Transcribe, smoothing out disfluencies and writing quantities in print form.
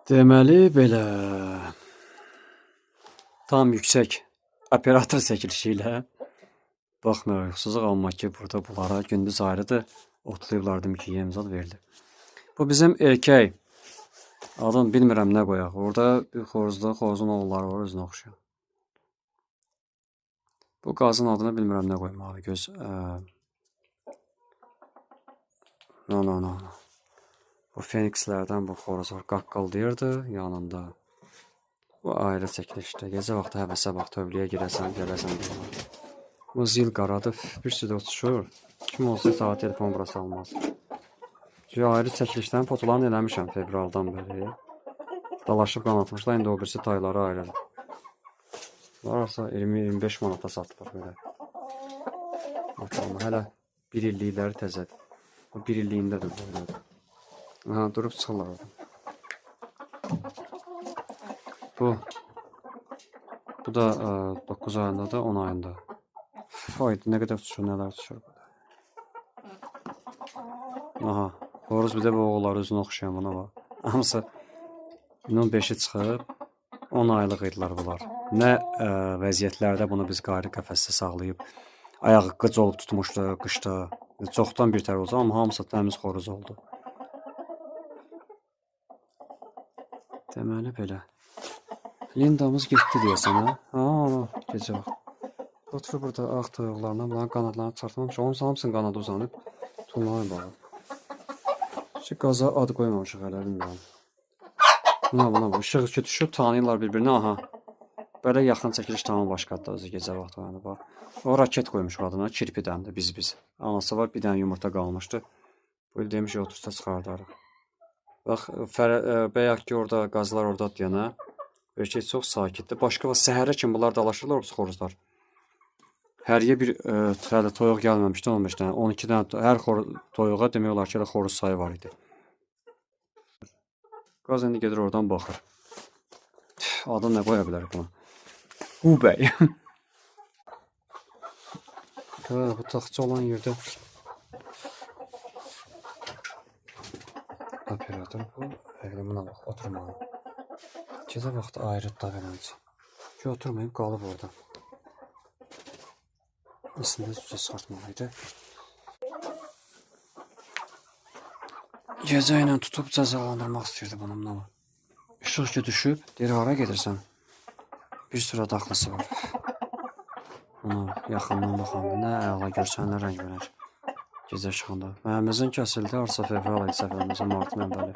Deməli belə tam yüksək operator çəkilişi ilə baxmayaraq yuxusuzluq almaq ki, burada bunlara gündüz ayrıdır. Otlayıblardım ki, yem zad verildi. Bu bizim erkək. Adını bilmirəm nə qoyaq. Orada bir xoruzun oğulları var, özünə oxşayan. Bu qazın adını bilmirəm nə qoymalı. Göz no. Bu Fenikslərdən bu xoruz var. Qaqqıldayırdı yanında. Bu ayrı çəkilişdə. Gecə vaxtı həvəsə bax, tövləyə girəsən, gələsən. Bu zil qaradır. Bir sürü uçuşur. Kim olsa saat telefon burası almaz. Çünki ayrı çəkilişlərin fotolarını eləmişəm fevraldan bəri. Dalaşıb qanatmışlar. İndi o birisi tayları ayrıdır. Varsa 20-25 manata satılır belə. Amma hələ bir illikləri təzədir. O bir illiyindədir böyle. Aha, durub çıxırlar oradan. Bu da 9 ayında da 10 ayında. Haydi ne kadar uçuşur, neler uçuşur. Aha, xoruz bir de bu oğulları özünə oxşayan buna bax. Hamısı bunun 5-i çıxıb 10 aylıq idilər bunlar. Nə vəziyyətlərdə bunu biz qayri qəfəsdə saxlayıb ayağı qıc olub tutmuşdu qışda. Çoxdan bir tər olsa, amma hamısı təmiz xoruz oldu. Deməli belə. Lindamız getdi deyəsən, hə? Ha, gecə vaxt. Oturur burada ağ toyuqlarla, bunların qanadlarını çıxartmamış. Onun hamısının qanadı uzanıb. Tullanır bax. Şu qaza ad qoymamışıq hələ, bilmirəm. Buna, işıq ki düşüb, tanıyırlar bir-birini, aha. Belə yaxın çəkiliş tamam başqadır da özü gecə vaxtı var. Bax. O raket qoymuş adına, kirpidən də biz. Anası var, bir dənə yumurta qalmışdı. Bu il demiş, otursa çıxardarıq. Bax, bəyək ki, orada qazlar orada deyənə, erkək çox sakitdir. Başqa var, səhərə kimi bunlar dalaşırlar, o xoruzlar. Həriyə bir toyuq gəlməmişdi, 15 dənə, 12 dənə, hər toyuğa demək olar ki, xoruz sayı var idi. Qaz indi gedir oradan baxır. Adı nə qoya bilər buna? Hubəy. Bu taxtçı olan yerdə operator bu. Buna bax, oturmalı. Gecə vaxtı ayrıd da verəncə. Ki, oturmayıb, qalıb orada. Əslində cüzə çıxartmalıydı. Gecə ilə tutub cəzalandırmaq istəyirdi bununla. İşıq ki düşüb, deyir, hara gedirsən? Bir sürə daxlısı var. Ona yaxından baxanda nə əla görsənlər rəng verər. Gecə işığında. Məhəmmizin kəsildi, arsa fevral ayı səfərimizin martın əvvəli.